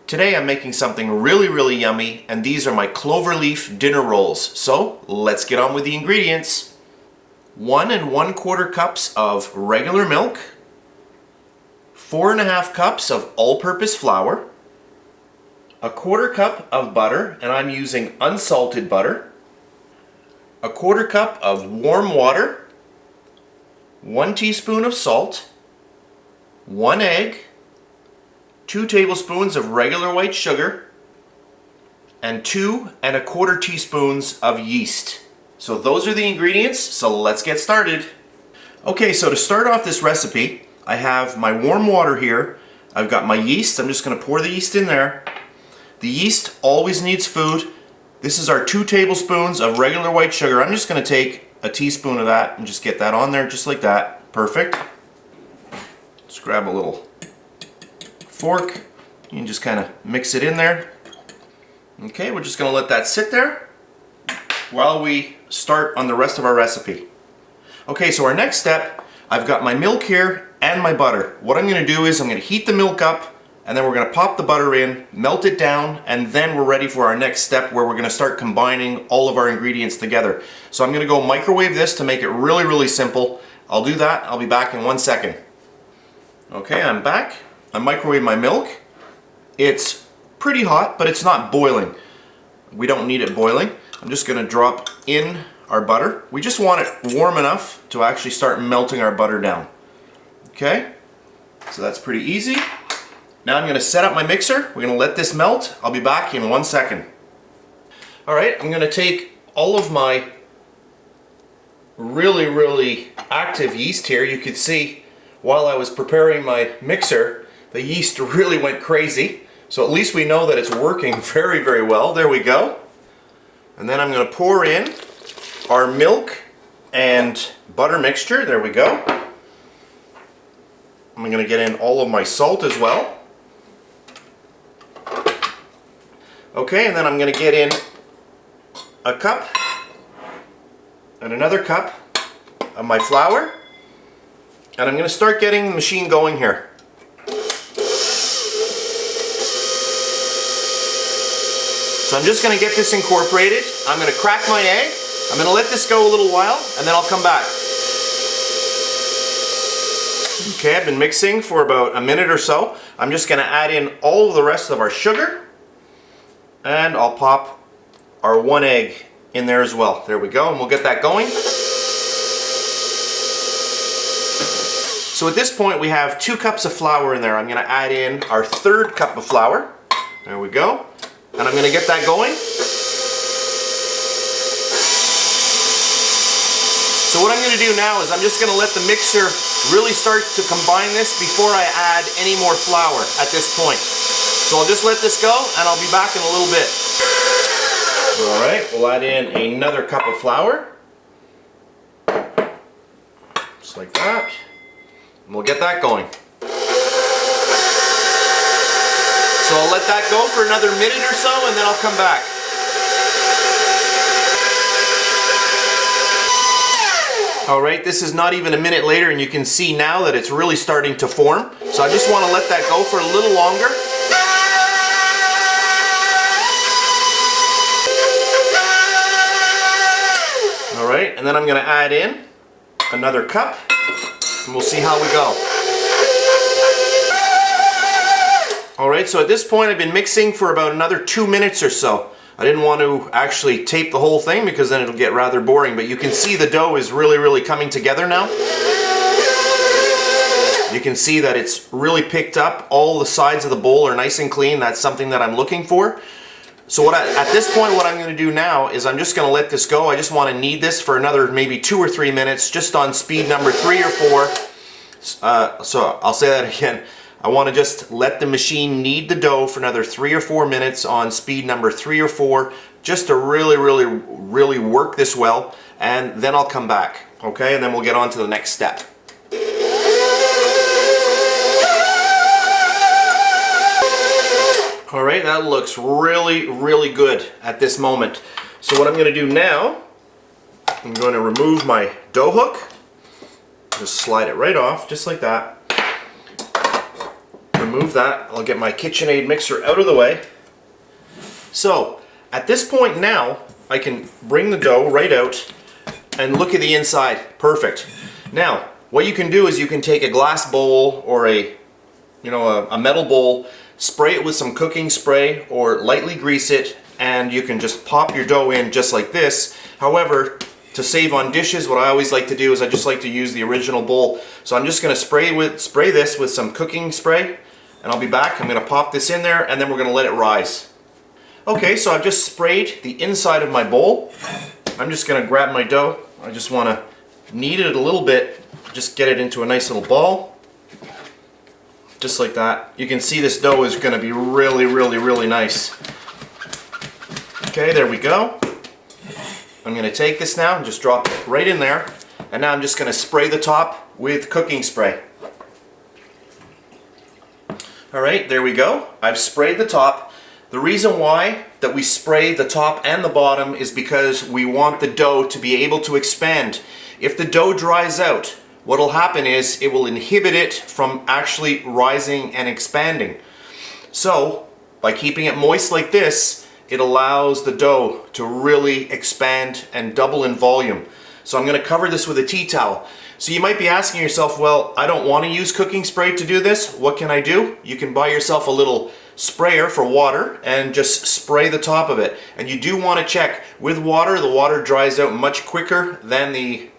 Today I'm making something really yummy, and these are my Cloverleaf dinner rolls. So let's get on with the ingredients. 1 1/4 cups of regular milk, 4 1/2 cups of all-purpose flour, 1/4 cup of butter, and I'm using unsalted butter, 1/4 cup of warm water, 1 teaspoon of salt, 1 egg, 2 tablespoons of regular white sugar, and 2 1/4 teaspoons of yeast. So those are the ingredients, so let's get started. Okay, so to start off this recipe, I have my warm water here. I've got my yeast. I'm just going to pour the yeast in there. The yeast always needs food. This is our 2 tablespoons of regular white sugar. I'm just going to take a teaspoon of that and just get that on there just like that. Perfect. Just grab a little fork. You can just kind of mix it in there. Okay, we're just going to let that sit there while we start on the rest of our recipe. Okay, so our next step, I've got my milk here and my butter. What I'm going to do is I'm going to heat the milk up, and then we're going to pop the butter in, melt it down, and then we're ready for our next step where we're going to start combining all of our ingredients together. So I'm going to go microwave this to make it really simple. I'll do that. I'll be back in 1 second. Okay, I'm back. I microwave my milk. It's pretty hot, but it's not boiling. We don't need it boiling. I'm just going to drop in our butter. We just want it warm enough to actually start melting our butter down. Okay, so that's pretty easy. Now I'm going to set up my mixer. We're going to let this melt. I'll be back in 1 second. Alright, I'm going to take all of my really active yeast here. You could see while I was preparing my mixer, the yeast really went crazy. So at least we know that it's working very well. There we go. And then I'm going to pour in our milk and butter mixture. There we go. I'm going to get in all of my salt as well. Okay, and then I'm going to get in a cup and another cup of my flour. And I'm going to start getting the machine going here. So I'm just going to get this incorporated. I'm going to crack my egg. I'm going to let this go a little while, and then I'll come back. Okay, I've been mixing for about a minute or so. I'm just going to add in all of the rest of our sugar, and I'll pop our 1 egg in there as well. There we go, and we'll get that going. So at this point we have 2 cups of flour in there. I'm going to add in our 3rd cup of flour. There we go. And I'm going to get that going. So what I'm going to do now is I'm just going to let the mixer really start to combine this before I add any more flour at this point. So I'll just let this go and I'll be back in a little bit. Alright, we'll add in another cup of flour. Just like that. And we'll get that going. So I'll let that go for another minute or so, and then I'll come back. Alright, this is not even a minute later, and you can see now that it's really starting to form. So I just want to let that go for a little longer. Alright, and then I'm going to add in another cup, and we'll see how we go. Alright, so at this point I've been mixing for about another 2 minutes or so. I didn't want to actually tape the whole thing because then it'll get rather boring, but you can see the dough is really coming together now. You can see that it's really picked up. All the sides of the bowl are nice and clean. That's something that I'm looking for. So at this point what I'm going to do now is I'm just going to let this go. I just want to knead this for another maybe 2 or 3 minutes, just on speed number 3 or 4. So I'll say that again. I want to just let the machine knead the dough for another 3 or 4 minutes on speed number 3 or 4, just to really work this well, and then I'll come back. Okay, and then we'll get on to the next step. Alright, that looks really good at this moment. So what I'm going to do now, I'm going to remove my dough hook, just slide it right off, just like that. remove that. I'll get my KitchenAid mixer out of the way. So, at this point now, I can bring the dough right out and look at the inside. Perfect. Now, what you can do is you can take a glass bowl or a metal bowl, spray it with some cooking spray or lightly grease it, and you can just pop your dough in just like this. However, to save on dishes, what I always like to do is I just like to use the original bowl. So I'm just going to spray this with some cooking spray, and I'll be back. I'm going to pop this in there, and then we're going to let it rise. Okay, so I've just sprayed the inside of my bowl. I'm just going to grab my dough. I just want to knead it a little bit, just get it into a nice little ball. Just like that. You can see this dough is going to be really, really, really nice. Okay, there we go. I'm going to take this now and just drop it right in there. And now I'm just going to spray the top with cooking spray. Alright, there we go. I've sprayed the top. The reason why that we spray the top and the bottom is because we want the dough to be able to expand. If the dough dries out, what will happen is it will inhibit it from actually rising and expanding. So, by keeping it moist like this, it allows the dough to really expand and double in volume. So I'm going to cover this with a tea towel. So you might be asking yourself, well, I don't want to use cooking spray to do this. What can I do? You can buy yourself a little sprayer for water and just spray the top of it. And you do want to check with water. The water dries out much quicker than the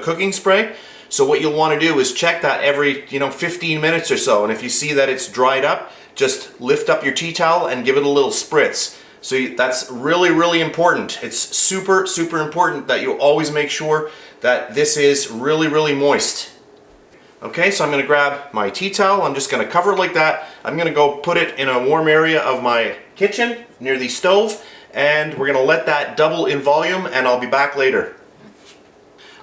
cooking spray. So what you'll want to do is check that every 15 minutes or so. And if you see that it's dried up, just lift up your tea towel and give it a little spritz. So that's really, really important. It's super, super important that you always make sure that this is really, really moist. Okay, so I'm going to grab my tea towel. I'm just going to cover it like that. I'm going to go put it in a warm area of my kitchen near the stove, and we're going to let that double in volume, and I'll be back later.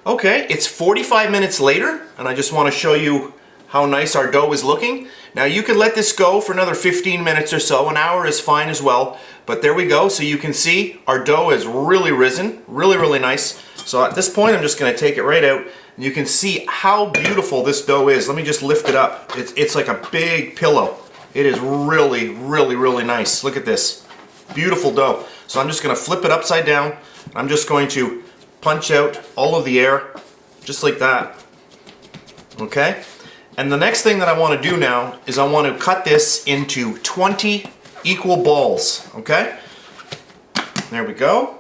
Okay, it's 45 minutes later, and I just want to show you how nice our dough is looking. Now you can let this go for another 15 minutes or so. An hour is fine as well. But there we go. So you can see our dough has really risen. Really, really nice. So at this point, I'm just going to take it right out. And you can see how beautiful this dough is. Let me just lift it up. It's like a big pillow. It is really, really, really nice. Look at this. Beautiful dough. So I'm just going to flip it upside down. I'm just going to punch out all of the air. Just like that. Okay? And the next thing that I want to do now is I want to cut this into 20 equal balls, okay? There we go.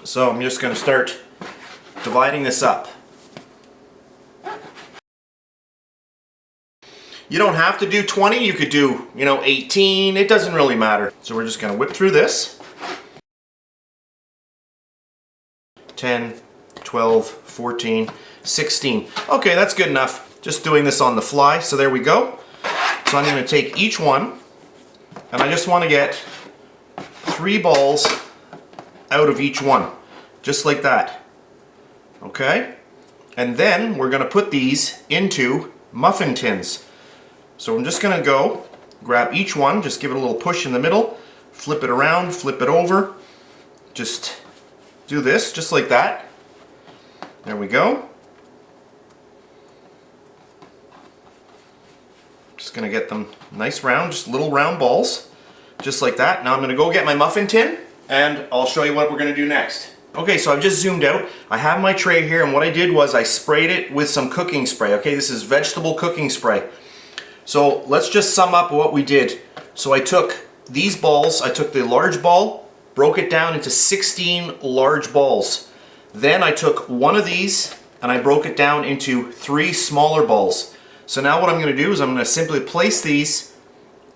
So I'm just going to start dividing this up. You don't have to do 20, you could do, 18, it doesn't really matter. So we're just going to whip through this. 10, 12, 14, 16. Okay, that's good enough. Just doing this on the fly, so there we go. So I'm going to take each one, and I just want to get 3 balls out of each one, just like that. Okay? And then we're going to put these into muffin tins. So I'm just going to go, grab each one, just give it a little push in the middle, flip it around, flip it over, just do this, just like that. There we go. Just going to get them nice round, just little round balls, just like that. Now I'm going to go get my muffin tin, and I'll show you what we're going to do next. Okay, so I've just zoomed out. I have my tray here, and what I did was I sprayed it with some cooking spray. Okay, this is vegetable cooking spray. So let's just sum up what we did. So I took these balls, I took the large ball, broke it down into 16 large balls. Then I took one of these and I broke it down into 3 smaller balls. So now what I'm going to do is I'm going to simply place these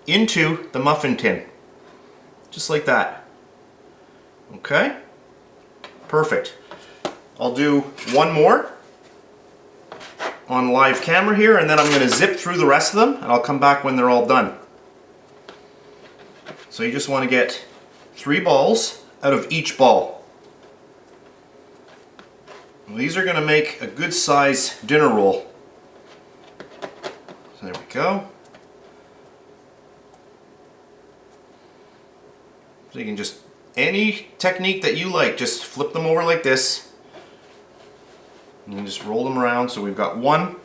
into the muffin tin. Just like that. Okay? Perfect. I'll do one more on live camera here, and then I'm going to zip through the rest of them, and I'll come back when they're all done. So you just want to get 3 balls out of each ball. These are going to make a good size dinner roll. So there we go. So you can just, any technique that you like, just flip them over like this. And you just roll them around. So we've got 1,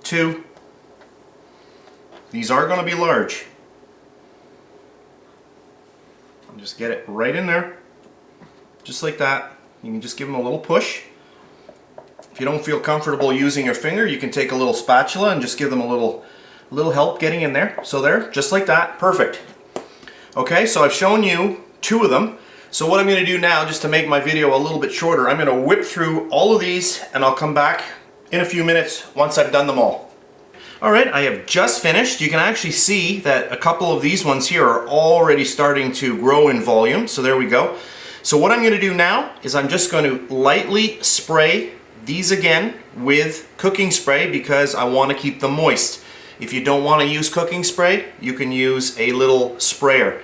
2, These are going to be large. And just get it right in there, just like that. You can just give them a little push. If you don't feel comfortable using your finger, you can take a little spatula and just give them a little help getting in there. So there, just like that, perfect. Okay, so I've shown you 2 of them. So what I'm going to do now, just to make my video a little bit shorter, I'm going to whip through all of these and I'll come back in a few minutes once I've done them all. Alright, I have just finished. You can actually see that a couple of these ones here are already starting to grow in volume. So there we go. So what I'm going to do now is I'm just going to lightly spray these again with cooking spray because I want to keep them moist. If you don't want to use cooking spray, you can use a little sprayer.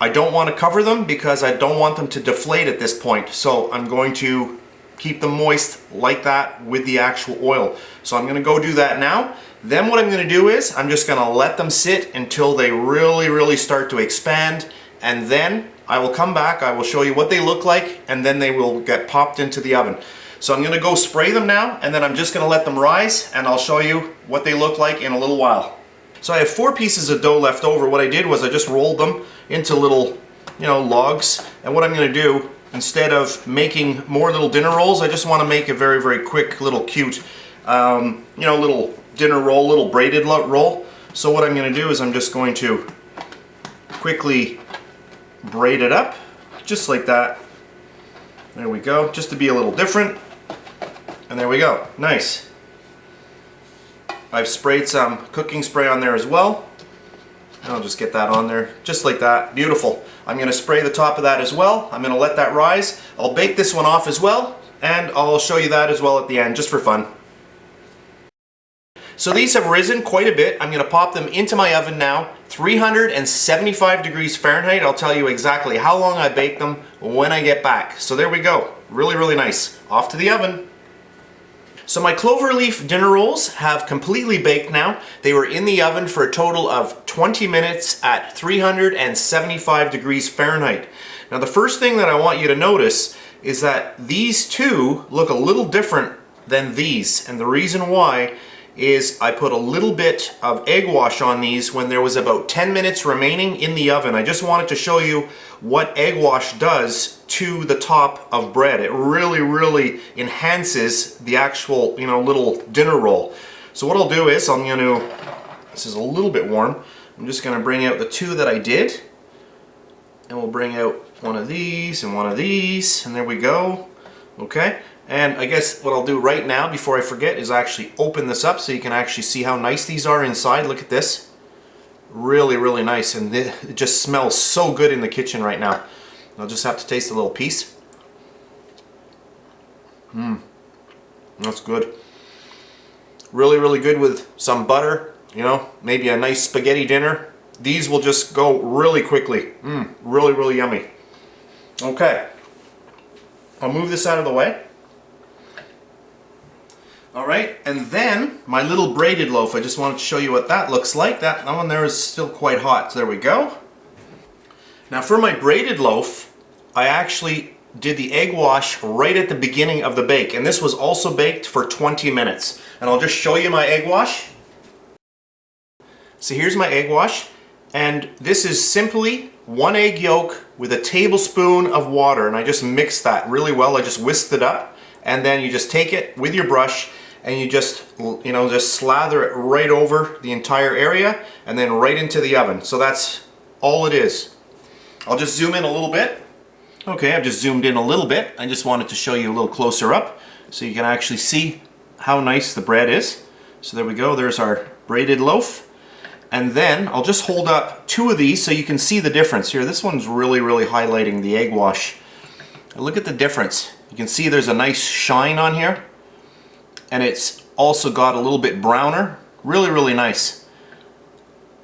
I don't want to cover them because I don't want them to deflate at this point. So I'm going to keep them moist like that with the actual oil. So I'm going to go do that now. Then what I'm going to do is I'm just going to let them sit until they really start to expand, and then I will come back, I will show you what they look like, and then they will get popped into the oven. So I'm going to go spray them now, and then I'm just going to let them rise, and I'll show you what they look like in a little while. So I have 4 pieces of dough left over. What I did was I just rolled them into little, logs, and what I'm going to do, instead of making more little dinner rolls, I just want to make a very quick little cute, little dinner roll, little braided roll. So what I'm going to do is I'm just going to quickly braid it up, just like that. There we go, just to be a little different. And there we go, nice. I've sprayed some cooking spray on there as well. I'll just get that on there, just like that, beautiful. I'm going to spray the top of that as well. I'm going to let that rise. I'll bake this one off as well, and I'll show you that as well at the end, just for fun. So these have risen quite a bit. I'm going to pop them into my oven now, 375 degrees Fahrenheit. I'll tell you exactly how long I bake them when I get back. So there we go, really nice. Off to the oven. So my Cloverleaf dinner rolls have completely baked now. They were in the oven for a total of 20 minutes at 375 degrees Fahrenheit. Now the first thing that I want you to notice is that these 2 look a little different than these, and the reason why is I put a little bit of egg wash on these when there was about 10 minutes remaining in the oven. I just wanted to show you what egg wash does to the top of bread. It really enhances the actual, little dinner roll. So what I'll do is this is a little bit warm, I'm just going to bring out the 2 that I did, and we'll bring out one of these and one of these, and there we go. Okay. And I guess what I'll do right now before I forget is actually open this up so you can actually see how nice these are inside. Look at this. Really nice, and it just smells so good in the kitchen right now. I'll just have to taste a little piece. That's good. Really good with some butter, maybe a nice spaghetti dinner. These will just go really quickly. Really yummy. Okay. I'll move this out of the way. Alright, and then my little braided loaf, I just wanted to show you what that looks like. That one there is still quite hot, so there we go. Now for my braided loaf, I actually did the egg wash right at the beginning of the bake, and this was also baked for 20 minutes. And I'll just show you my egg wash. So here's my egg wash, and this is simply 1 egg yolk with a tablespoon of water, and I just mixed that really well. I just whisked it up, and then you just take it with your brush and you just slather it right over the entire area and then right into the oven. So that's all it is. I'll just zoom in a little bit. Okay, I've just zoomed in a little bit. I just wanted to show you a little closer up so you can actually see how nice the bread is. So there we go, there's our braided loaf. And then I'll just hold up 2 of these so you can see the difference here. This one's really highlighting the egg wash. Look at the difference. You can see there's a nice shine on here, and it's also got a little bit browner. Really nice.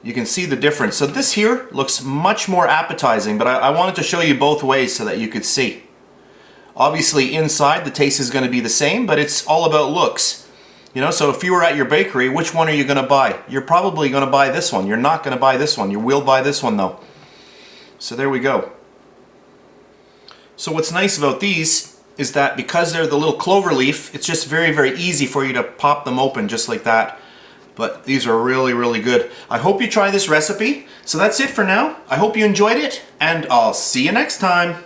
You can see the difference. So this here looks much more appetizing, but I wanted to show you both ways so that you could see. Obviously inside the taste is going to be the same, but it's all about looks. So if you were at your bakery, which one are you going to buy? You're probably going to buy this one. You're not going to buy this one. You will buy this one though. So there we go. So what's nice about these is that because they're the little clover leaf, it's just very easy for you to pop them open just like that. But these are really, really good. I hope you try this recipe. So that's it for now. I hope you enjoyed it, and I'll see you next time.